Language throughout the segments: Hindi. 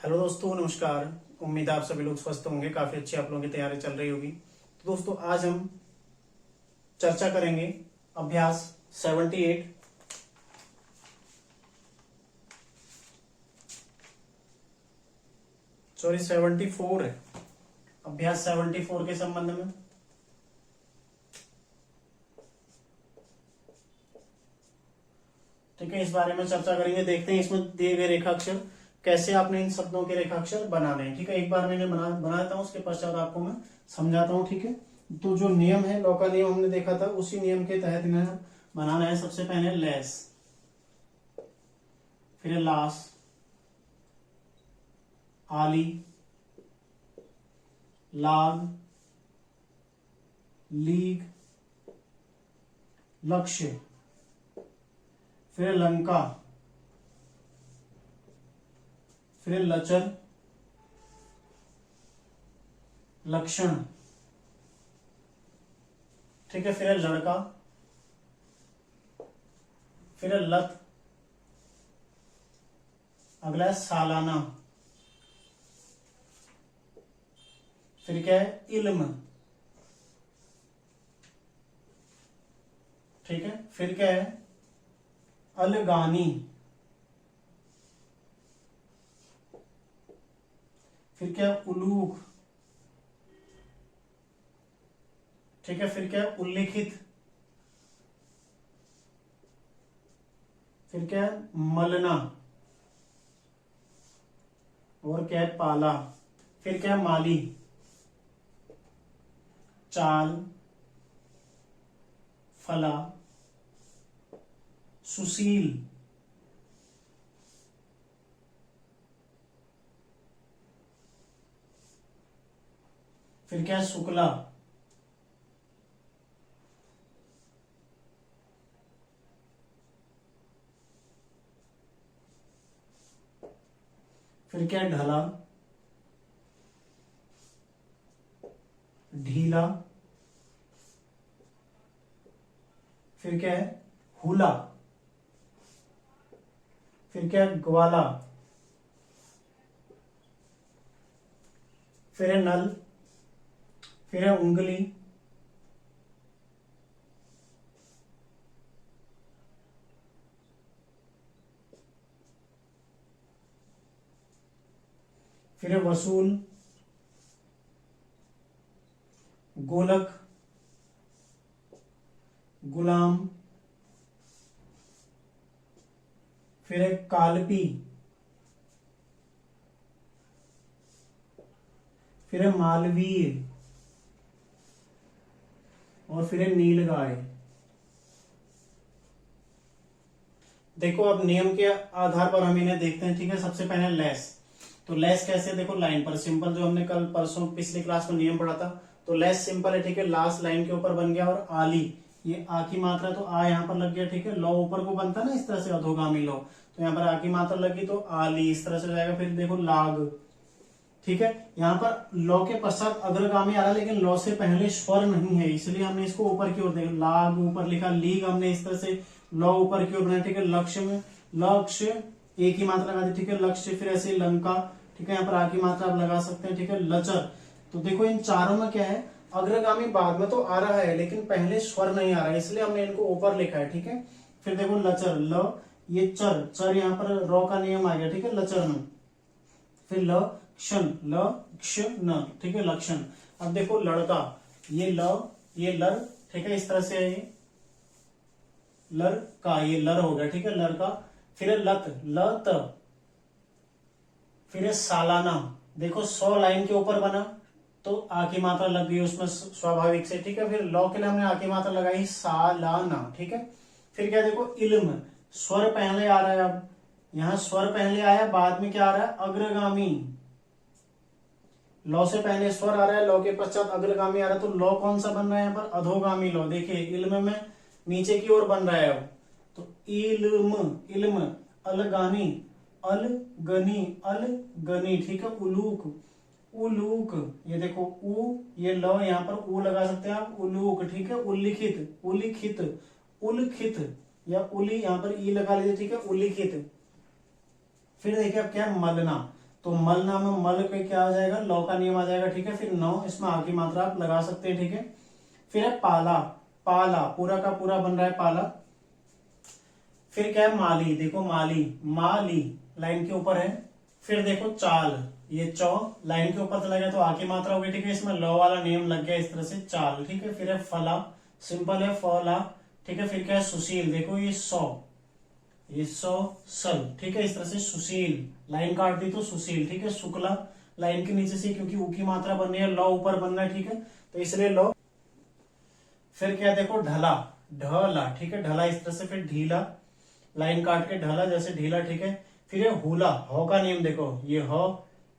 हेलो दोस्तों, नमस्कार। उम्मीद है आप सभी लोग स्वस्थ होंगे। काफी अच्छी आप लोगों की तैयारी चल रही होगी। तो दोस्तों, आज हम चर्चा करेंगे अभ्यास 78, सॉरी 74 है। अभ्यास 74 के संबंध में ठीक है, इस बारे में चर्चा करेंगे। देखते हैं इसमें दिए गए रेखाक्षर कैसे आपने इन शब्दों के रेखाक्षर बनाने हैं। ठीक है, एक बार मैंने बना देता हूं, उसके पश्चात आपको मैं समझाता हूं। ठीक है, तो जो नियम है, लॉ का नियम हमने देखा था, उसी नियम के तहत इन्हें बनाना है। सबसे पहले लेस, फिर लास, आली, लाग, लीग, लक्ष्य, फिर लंका, फिर लचर, लक्षण। ठीक है, फिर लड़का, फिर लत, अगला है सालाना, फिर क्या है इल्म। ठीक है, फिर क्या है अलगानी, फिर क्या है उलूक। ठीक है, फिर क्या है उल्लिखित, फिर क्या है मलना, और क्या है पाला, फिर क्या है माली, चाल, फला, सुशील, फिर क्या है शुक्ला, फिर क्या है ढला, ढीला, फिर क्या है हुला, फिर क्या है ग्वाला, फिर है नल, फिर है उंगली, फिर है वसूल, गोलक, गुलाम, फिर है कालपी, फिर है मालवीय, और फिर है नीलगाय। देखो, अब नियम के आधार पर हम इन्हें देखते हैं। ठीक है, सबसे पहले लेस। तो लेस कैसे, देखो लाइन पर सिंपल, जो हमने कल परसों पिछली क्लास में नियम पढ़ा था। तो लेस सिंपल है। ठीक है, लास्ट लाइन के ऊपर बन गया। और आली, ये आ की मात्रा, तो आ यहाँ पर लग गया। ठीक है, लौ ऊपर को बनता है ना इस तरह से, अधोगामी लौ, तो यहाँ पर आ की मात्रा लगी, तो आली इस तरह से जाएगा। फिर देखो लाग। ठीक है, यहाँ पर लौ के पश्चात अग्रगामी आ रहा है, लेकिन लौ से पहले स्वर नहीं है, इसलिए हमने इसको ऊपर की ओर देखा। लाग ऊपर लिखा, लीग हमने इस तरह से लौ ऊपर की ओर बनाया। ठीक है, लक्ष्य में लक्ष्य एक ही मात्रा लगा दी। ठीक है, लक्ष्य, फिर ऐसे लंका। ठीक है, यहाँ पर आ की मात्रा आप लगा सकते हैं। ठीक है, लचर। तो देखो इन चारों में क्या है, अग्रगामी बाद में तो आ रहा है, लेकिन पहले स्वर नहीं आ रहा है, इसलिए हमने इनको ऊपर लिखा है। ठीक है, फिर देखो लचर, ल, ये चर, चर यहाँ पर रॉ का नियम आ गया। ठीक है, लचर में, फिर लक्षण, लक्षण। ठीक है, लक्षण। अब देखो लड़का, ये ल, ये लर। ठीक है, इस तरह से है ये लर का, ये लर हो गया। ठीक है, लड़का। फिर है लत, लत, फिर है सालाना। देखो 100 लाइन के ऊपर बना, तो आ की मात्रा लग गई उसमें स्वाभाविक से। ठीक है, फिर लौ के लिए हमने आ की मात्रा लगाई सालाना। ठीक है, फिर क्या देखो इल्म, स्वर पहले आ रहा है। अब यहां स्वर पहले आया, बाद में क्या आ रहा है अग्रगामी। लौ से पहले स्वर आ रहा है, लौ के पश्चात अग्रगामी आ रहा है, तो लौ कौन सा बन रहा है यहाँ पर अधोगामी लौ। देखिए इल्म में नीचे की ओर बन रहा है। अब तो इल्म, इल्म, अलगानी, अलगनी, अलगनी। ठीक है, उलूक, उलूक, ये देखो उ, ये ल, यहाँ पर उ लगा सकते हैं आप, उलूक। ठीक है, उल्लिखित, उल्लिखित, उल्लिखित, या उली, यहाँ पर ई लगा लीजिए। ठीक है, उल्लिखित। फिर देखिए अब क्या है मलना। तो मल नाम में मल पे क्या आ जाएगा, लौ का नियम आ जाएगा, ठीक है। फिर नौ, इसमें आगे मात्रा आप लगा सकते हैं, ठीक है। फिर है पाला, पाला पूरा का पूरा बन रहा है पाला। फिर क्या है माली, देखो माली, माली लाइन के ऊपर है। फिर देखो चाल, ये चौ लाइन के ऊपर चला गया तो आगे मात्रा होगी, ठीक है। इसमें लौ वाला नियम लग गया इस तरह से, चाल, ठीक है। फिर है फला, सिंपल है फला, ठीक है। फिर क्या है सुशील, देखो ये सौ, ये सौ सल, ठीक है। इस तरह से सुशील, लाइन काट दी तो सुशील, ठीक है। शुक्ला लाइन के नीचे से, क्योंकि ऊ की मात्रा बन रही है, लौ ऊपर बन रहा है, ठीक है, तो इसलिए लौ। फिर क्या देखो ढला, ढला, ठीक है, ढला इस तरह से। फिर ढीला, लाइन काट के ढला जैसे ढीला, ठीक है। फिर ये हुला, हो का नियम देखो, ये हो,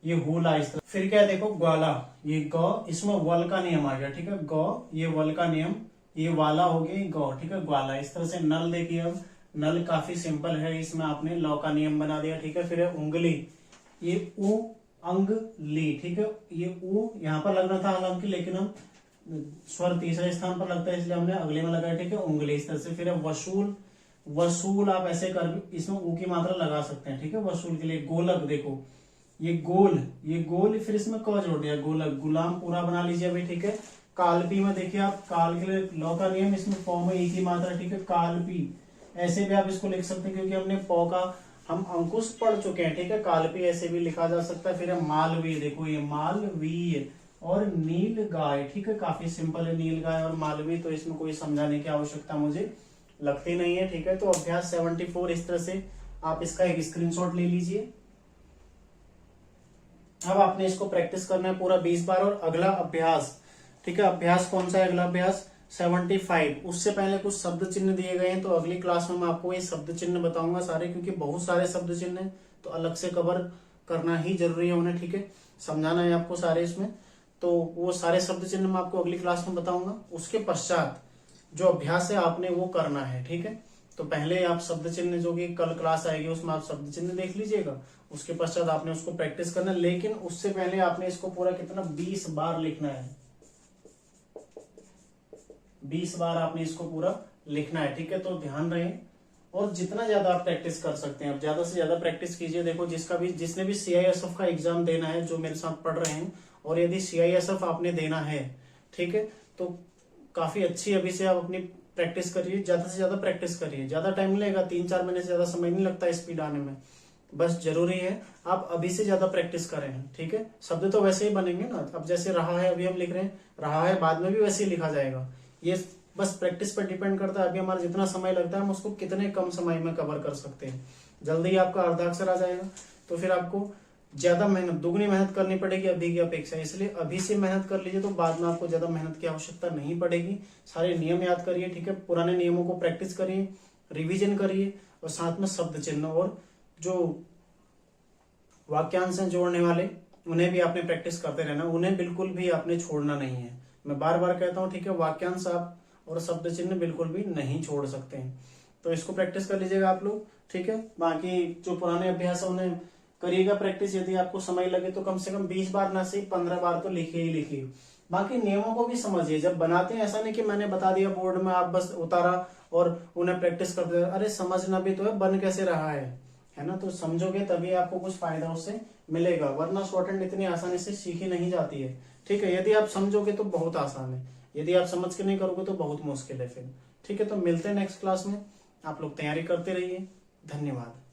ये हुला इस तरह। फिर क्या देखो ग्वाला, ये गौ, इसमें वल का नियम आ गया, ठीक है, गौ, ये वल का नियम, ये वाला हो गया गौ, ठीक है, ग्वाला इस तरह से। नल देखिए, अब नल काफी सिंपल है, इसमें आपने लौ का नियम बना दिया, ठीक है। फिर है उंगली, ये उ अंग ली, ठीक है, ये उ यहाँ पर लगना था हालांकि, लेकिन हम स्वर तीसरे स्थान पर लगता है इसलिए हमने अगले में लगाया, ठीक है, उंगली इस तरह से। फिर है वसूल, वसूल आप ऐसे कर इसमें ऊ की मात्रा लगा सकते हैं, ठीक है, वसूल के लिए। गोलक देखो, ये गोल, ये गोल, फिर इसमें क जोड़ दिया, गोलक, गुलाम पूरा बना लीजिए अभी, ठीक है। कालपी में देखिए आप, काल के लिए लौ का नियम, इसमें पौ में ई की मात्रा, ठीक है, कालपी ऐसे भी आप इसको लिख सकते हैं, क्योंकि हमने पौ का हम अंकुश पढ़ चुके हैं, ठीक है। कालपी ऐसे भी लिखा जा सकता है। फिर है मालवीय, देखो ये मालवीय। और नील गाय, ठीक है, काफी सिंपल है, नील गाय और मालवीय, तो इसमें कोई समझाने की आवश्यकता मुझे लगती नहीं है, ठीक है। तो अभ्यास 74 इस तरह से आप इसका एक स्क्रीनशॉट ले लीजिए। अब आपने इसको प्रैक्टिस करना है पूरा 20 बार। और अगला अभ्यास, ठीक है, अभ्यास कौन सा है अगला अभ्यास, 75। उससे पहले कुछ शब्द चिन्ह दिए गए हैं, तो अगली क्लास में मैं आपको ये शब्द चिन्ह बताऊंगा सारे, क्योंकि बहुत सारे शब्द चिन्ह हैं, तो अलग से कवर करना ही जरूरी है उन्हें, ठीक है, समझाना है आपको सारे इसमें। तो वो सारे शब्द चिन्ह मैं आपको अगली क्लास में बताऊंगा। उसके पश्चात जो अभ्यास है आपने वो करना है, ठीक है। तो पहले आप शब्द चिन्ह, जो कि कल क्लास आएगी उसमें आप शब्द चिन्ह देख लीजिएगा, उसके पश्चात आपने उसको प्रैक्टिस करना है। लेकिन उससे पहले आपने इसको पूरा कितना 20 बार लिखना है, 20 बार आपने इसको पूरा लिखना है, ठीक है। तो ध्यान रहे, और जितना ज्यादा आप प्रैक्टिस कर सकते हैं, अब ज्यादा से ज्यादा प्रैक्टिस कीजिए। देखो जिसने भी CISF का एग्जाम देना है, जो मेरे साथ पढ़ रहे हैं, और यदि CISF आपने देना है, ठीक है, तो काफी अच्छी अभी से आप अपनी प्रैक्टिस करिए, ज्यादा से ज्यादा प्रैक्टिस करिए। ज्यादा टाइम लगेगा, 3-4 महीने से ज्यादा समय नहीं लगता स्पीड आने में, बस जरूरी है आप अभी से ज्यादा प्रैक्टिस करें, ठीक है। शब्द तो वैसे ही बनेंगे ना, अब जैसे रहा है अभी हम लिख रहे हैं, रहा है बाद में भी वैसे ही लिखा जाएगा। ये बस प्रैक्टिस पर डिपेंड करता है, अभी हमारा जितना समय लगता है हम उसको कितने कम समय में कवर कर सकते हैं। जल्दी आपका अर्धाक्षर आ जाएगा, तो फिर आपको ज्यादा मेहनत, दुगनी मेहनत करनी पड़ेगी अभी की अपेक्षा, इसलिए अभी से मेहनत कर लीजिए, तो बाद में आपको ज्यादा मेहनत की आवश्यकता नहीं पड़ेगी। सारे नियम याद करिए, ठीक है, पुराने नियमों को प्रैक्टिस करिए, रिवीजन करिए, और साथ में शब्द चिन्ह और जो वाक्यांश हैं जोड़ने वाले, उन्हें भी आपने प्रैक्टिस करते रहना, उन्हें बिल्कुल भी आपने छोड़ना नहीं है। मैं बार बार कहता हूँ, ठीक है, वाक्यांश आप और शब्द चिन्ह बिल्कुल भी नहीं छोड़ सकते हैं, तो इसको प्रैक्टिस कर लीजिएगा आप लोग, ठीक है। बाकी जो पुराने अभ्यास है उन्हें करिएगा प्रैक्टिस, यदि आपको समय लगे तो कम से कम 20 बार ना सही 15 बार तो लिखिए ही लिखिए। बाकी नियमों को भी समझिए, जब बनाते हैं ऐसा नहीं कि मैंने बता दिया बोर्ड में, आप बस उतारा और उन्हें प्रैक्टिस करते, अरे समझना भी तो है, बन कैसे रहा है ना, तो समझोगे तभी आपको कुछ फायदा उससे मिलेगा, वरना शॉर्ट इतनी आसानी से सीखी नहीं जाती है, ठीक है। यदि आप समझोगे तो बहुत आसान है, यदि आप समझ के नहीं करोगे तो बहुत मुश्किल है फिर, ठीक है। तो मिलते हैं नेक्स्ट क्लास में, आप लोग तैयारी करते रहिए, धन्यवाद।